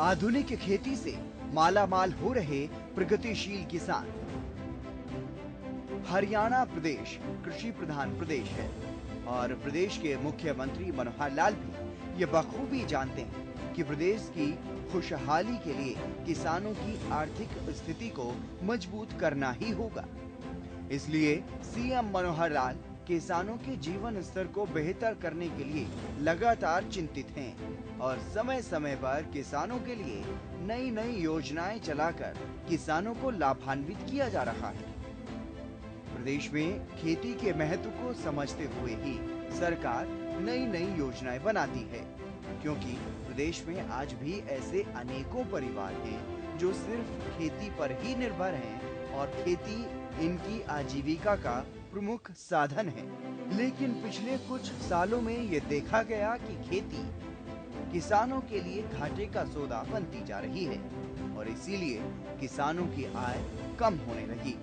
आधुनिक खेती से मालामाल हो रहे प्रगतिशील किसान। हरियाणा प्रदेश कृषि प्रधान प्रदेश है और प्रदेश के मुख्यमंत्री मनोहर लाल भी ये बखूबी जानते हैं कि प्रदेश की खुशहाली के लिए किसानों की आर्थिक स्थिति को मजबूत करना ही होगा। इसलिए सीएम मनोहर लाल किसानों के जीवन स्तर को बेहतर करने के लिए लगातार चिंतित हैं और समय समय पर किसानों के लिए नई नई योजनाएं चलाकर किसानों को लाभान्वित किया जा रहा है। प्रदेश में खेती के महत्व को समझते हुए ही सरकार नई नई योजनाएं बनाती है, क्योंकि प्रदेश में आज भी ऐसे अनेकों परिवार हैं जो सिर्फ खेती पर ही निर्भर हैं और खेती इनकी आजीविका का प्रमुख साधन है। लेकिन पिछले कुछ सालों में ये देखा गया कि खेती किसानों के लिए घाटे का सौदा बनती जा रही है और इसीलिए किसानों की आय कम होने लगी,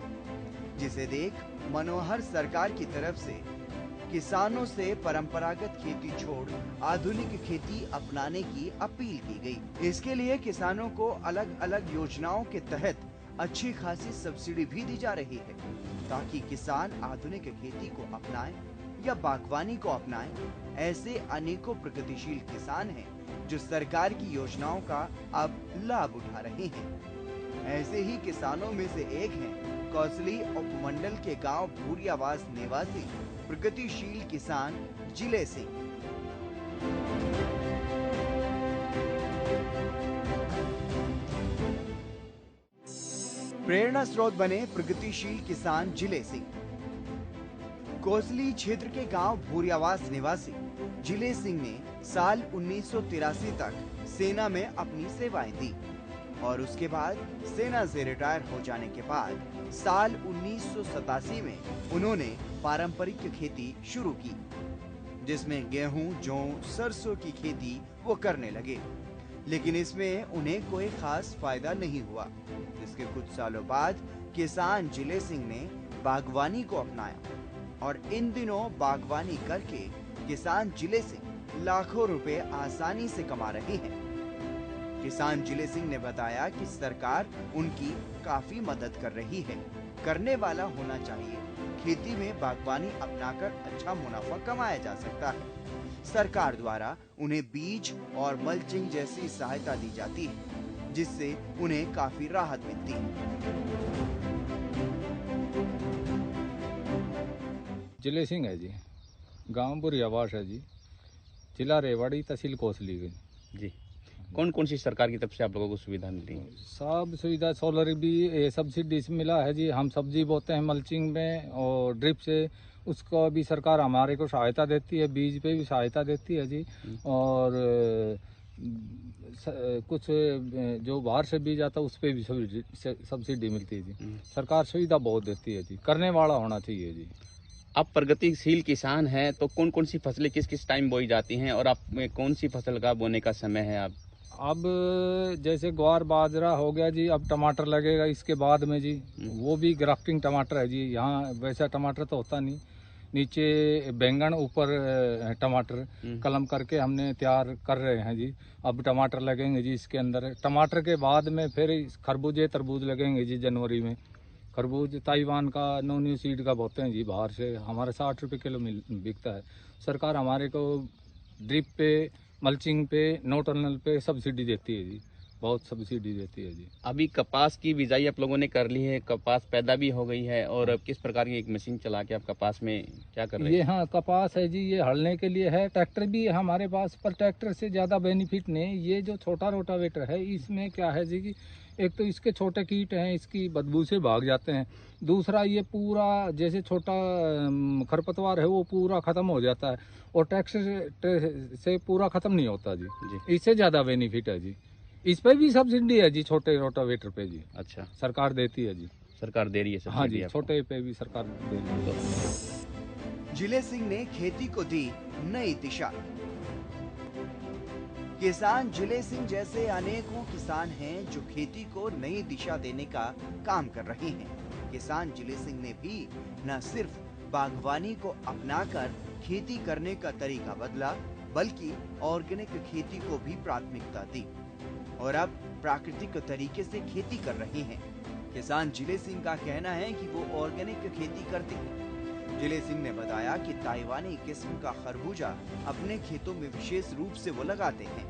जिसे देख मनोहर सरकार की तरफ से किसानों से परंपरागत खेती छोड़ आधुनिक खेती अपनाने की अपील की गई। इसके लिए किसानों को अलग अलग योजनाओं के तहत अच्छी खासी सब्सिडी भी दी जा रही है, ताकि किसान आधुनिक खेती को अपनाएं या बागवानी को अपनाएं। ऐसे अनेकों प्रगतिशील किसान हैं जो सरकार की योजनाओं का अब लाभ उठा रहे हैं। ऐसे ही किसानों में से एक हैं कौसली उपमंडल के गांव भूरियावास निवासी प्रगतिशील किसान जिले सिंह। प्रेरणा स्रोत बने प्रगतिशील किसान जिले सिंह। कोसली क्षेत्र के गांव भूरियावास निवासी जिले सिंह ने साल 1983 तक सेना में अपनी सेवाएं दी और उसके बाद सेना से रिटायर हो जाने के बाद साल 1987 में उन्होंने पारंपरिक खेती शुरू की, जिसमें गेहूं, जौ, सरसों की खेती वो करने लगे। लेकिन इसमें उन्हें कोई खास फायदा नहीं हुआ। इसके कुछ सालों बाद किसान जिले सिंह ने बागवानी को अपनाया और इन दिनों बागवानी करके किसान जिले सिंह लाखों रुपए आसानी से कमा रहे हैं। किसान जिले सिंह ने बताया कि सरकार उनकी काफी मदद कर रही है। करने वाला होना चाहिए। खेती में बागवानी अपनाकर अच्छा मुनाफा कमाया जा सकता है। सरकार द्वारा उन्हें बीज और मल्चिंग जैसी सहायता दी जाती है, जिससे उन्हें काफी राहत मिलती है। जिले सिंह है जी, गांव भूरियावास है जी, जिला रेवाड़ी, तहसील कोसली जी। कौन कौन सी सरकार की तरफ से आप लोगों को सुविधा मिली? सब सुविधा, सोलर भी सब्सिडी मिला है जी। हम सब्जी बोते हैं मल्चिंग में और ड्रिप से, उसको भी सरकार हमारे को सहायता देती है। बीज पे भी सहायता देती है जी। और कुछ जो बाहर से बीज आता है उस पे भी सब्सिडी मिलती है जी। सरकार सुविधा बहुत देती है जी, करने वाला होना चाहिए जी। आप प्रगतिशील किसान हैं तो कौन कौन सी फसलें किस किस टाइम बोई जाती हैं और आप में कौन सी फसल का बोने का समय है? आप अब जैसे ग्वार बाजरा हो गया जी, अब टमाटर लगेगा इसके बाद में जी। वो भी ग्राफ्टिंग टमाटर है जी। यहाँ वैसा टमाटर तो होता नहीं, नीचे बैंगन ऊपर टमाटर कलम करके हमने तैयार कर रहे हैं जी। अब टमाटर लगेंगे जी इसके अंदर। टमाटर के बाद में फिर खरबूजे तरबूज लगेंगे जी जनवरी में। खरबूज ताइवान का न्यू सीड का बोते हैं जी, बाहर से हमारे 60 रुपये किलो बिकता है। सरकार हमारे को ड्रिप पे, मल्चिंग पे, नो टनल पे सब्सिडी देती है जी, बहुत सब्सिडी देती है जी। अभी कपास की बिजाई आप लोगों ने कर ली है, कपास पैदा भी हो गई है और किस प्रकार की एक मशीन चला के आप कपास में क्या कर रहे हैं? ये हाँ कपास है जी, ये हड़ने के लिए है। ट्रैक्टर भी है हमारे पास, पर ट्रैक्टर से ज़्यादा बेनिफिट नहीं। ये जो छोटा रोटावेटर है इसमें क्या है जी कि एक तो इसके छोटे कीट हैं, इसकी बदबू से भाग जाते हैं। दूसरा ये पूरा जैसे छोटा खरपतवार है वो पूरा ख़त्म हो जाता है और ट्रैक्टर से पूरा ख़त्म नहीं होता जी। इससे ज़्यादा बेनिफिट है जी। इस पे भी सब्सिडी है जी, छोटे रोटावेटर पे जी। अच्छा, सरकार देती है जी। सरकार दे रही है? हाँ जी, छोटे पे भी सरकार दे रही है। जिले सिंह ने खेती को दी नई दिशा। किसान जिले सिंह जैसे अनेकों किसान हैं जो खेती को नई दिशा देने का काम कर रहे हैं। किसान जिले सिंह ने भी न सिर्फ बागवानी को अपनाकर खेती करने का तरीका बदला, बल्कि ऑर्गेनिक खेती को भी प्राथमिकता दी और अब प्राकृतिक तरीके से खेती कर रहे हैं। किसान जिले सिंह का कहना है कि वो ऑर्गेनिक खेती करते हैं। जिले सिंह ने बताया कि ताइवानी किस्म का खरबूजा अपने खेतों में विशेष रूप से वो लगाते हैं।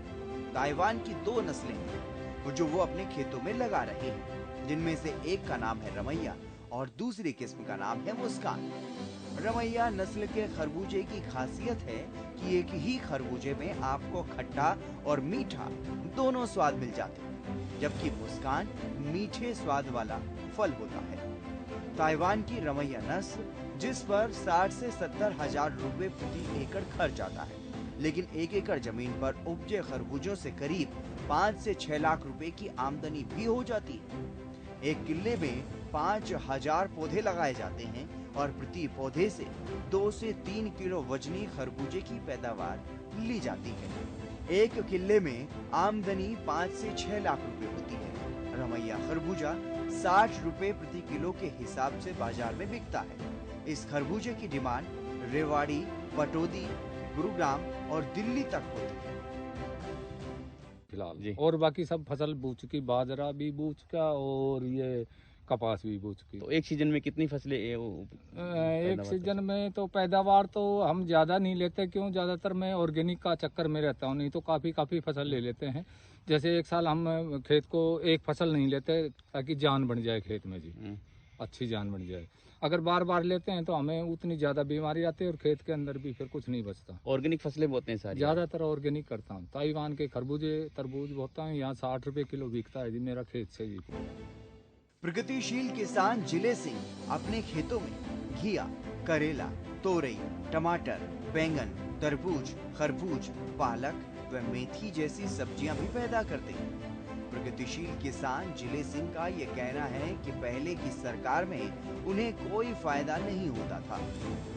ताइवान की 2 नस्लें हैं जो वो अपने खेतों में लगा रहे हैं, जिनमें से एक का नाम है रमैया और दूसरी किस्म का नाम है मुस्कान। रमैया नस्ल के खरबूजे की खासियत है कि एक ही खरबूजे में आपको खट्टा और मीठा दोनों स्वाद मिल जाते हैं, जबकि मुस्कान मीठे स्वाद वाला फल होता है। ताइवान की रमैया नस्ल, जिस पर 60 से 70 हजार रुपए प्रति एकड़ खर्च आता है, लेकिन 1 एकड़ जमीन पर उपजे खरबूजों से करीब 5 से 6 लाख रुपए की आमदनी भी हो जाती है। 1 किले में 5000 पौधे लगाए जाते हैं और प्रति पौधे से 2 से 3 किलो वजनी खरबूजे की पैदावार ली जाती है। 1 किले में आमदनी 5 से 6 लाख रुपए होती है। रमैया खरबूजा 60 रुपए प्रति किलो के हिसाब से बाजार में बिकता है। इस खरबूजे की डिमांड रेवाड़ी, पटौदी, गुरुग्राम और दिल्ली तक होती है। फिलहाल और बाकी सब फसल बूझ चुकी, बाजरा भी बूझ का और ये कपास भी बूझ की। तो एक सीजन में कितनी फसलें एक सीजन में तो पैदावार तो हम ज्यादा नहीं लेते, क्यों, ज्यादातर मैं ऑर्गेनिक का चक्कर में रहता हूँ, नहीं तो काफी फसल ले लेते हैं। जैसे एक साल हम खेत को एक फसल नहीं लेते ताकि जान बन जाए खेत में जी, अच्छी जान बन जाए। अगर बार बार लेते हैं तो हमें उतनी ज्यादा बीमारी आती है और खेत के अंदर भी फिर कुछ नहीं बचता। ऑर्गेनिक फसलें बोते हैं सारी? ज्यादातर ऑर्गेनिक करता हूँ। ताइवान के खरबूजे, तरबूज बोता हूँ, यहाँ 60 रुपए किलो बिकता है जी मेरा खेत से जी। प्रगतिशील किसान जिले सिंह अपने खेतों में घिया, करेला, तोरई, टमाटर, बैंगन, तरबूज, खरबूज, पालक व मेथी जैसी सब्जियां भी पैदा करते हैं। प्रगतिशील किसान जिले सिंह का ये कहना है कि पहले की सरकार में उन्हें कोई फायदा नहीं होता था,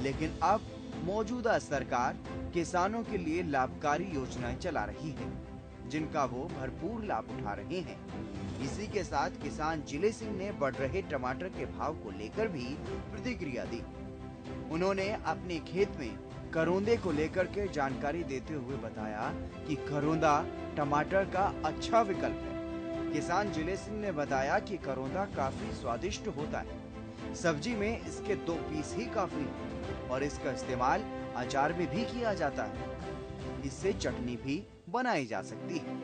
लेकिन अब मौजूदा सरकार किसानों के लिए लाभकारी योजनाएं चला रही है, जिनका वो भरपूर लाभ उठा रहे हैं। इसी के साथ किसान जिले सिंह ने बढ़ रहे टमाटर के भाव को लेकर भी प्रतिक्रिया दी। उन्होंने अपने खेत में करोंदे को लेकर के जानकारी देते हुए बताया कि करोंदा टमाटर का अच्छा विकल्प है। किसान जिले सिंह ने बताया कि करोंदा काफी स्वादिष्ट होता है। सब्जी में इसके 2 पीस ही काफी है और इसका इस्तेमाल अचार में भी किया जाता है। इससे चटनी भी बनाई जा सकती है।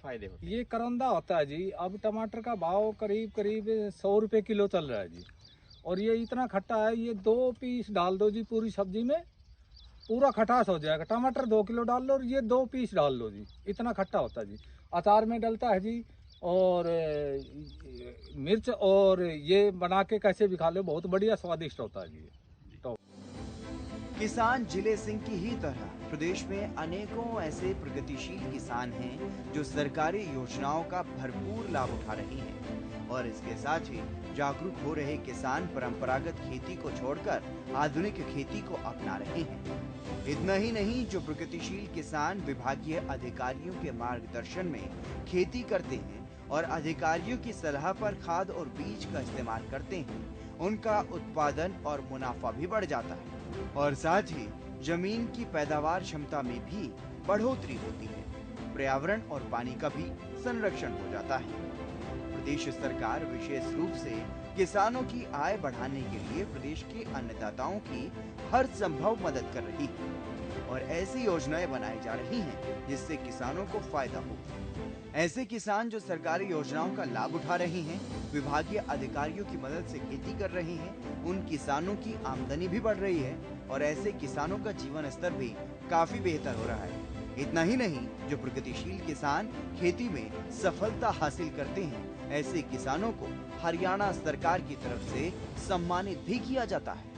फायदे होते हैं। ये करौंदा होता है जी। अब टमाटर का भाव करीब 100 रुपए किलो चल रहा है जी, और ये इतना खट्टा है, ये 2 पीस डाल दो जी पूरी सब्जी में, पूरा खटास हो जाएगा। टमाटर 2 किलो डाल लो और ये 2 पीस डाल लो जी, इतना खट्टा होता है जी। अचार में डलता है जी, और मिर्च और ये बना के कैसे भी खा लो, बहुत बढ़िया स्वादिष्ट होता है जी। तो किसान जिले सिंह की ही तरह प्रदेश में अनेकों ऐसे प्रगतिशील किसान हैं जो सरकारी योजनाओं का भरपूर लाभ उठा रहे हैं, और इसके साथ ही जागरूक हो रहे किसान परंपरागत खेती को छोड़कर आधुनिक खेती को अपना रहे हैं। इतना ही नहीं, जो प्रगतिशील किसान विभागीय अधिकारियों के मार्गदर्शन में खेती करते हैं और अधिकारियों की सलाह पर खाद और बीज का इस्तेमाल करते हैं, उनका उत्पादन और मुनाफा भी बढ़ जाता है, और साथ ही जमीन की पैदावार क्षमता में भी बढ़ोतरी होती है। पर्यावरण और पानी का भी संरक्षण हो जाता है। प्रदेश सरकार विशेष रूप से किसानों की आय बढ़ाने के लिए प्रदेश के अन्नदाताओं की हर संभव मदद कर रही है, और ऐसी योजनाएं बनाई जा रही हैं जिससे किसानों को फायदा हो। ऐसे किसान जो सरकारी योजनाओं का लाभ उठा रहे हैं, विभागीय अधिकारियों की मदद से खेती कर रहे हैं, उन किसानों की आमदनी भी बढ़ रही है और ऐसे किसानों का जीवन स्तर भी काफी बेहतर हो रहा है। इतना ही नहीं, जो प्रगतिशील किसान खेती में सफलता हासिल करते हैं, ऐसे किसानों को हरियाणा सरकार की तरफ से सम्मानित भी किया जाता है।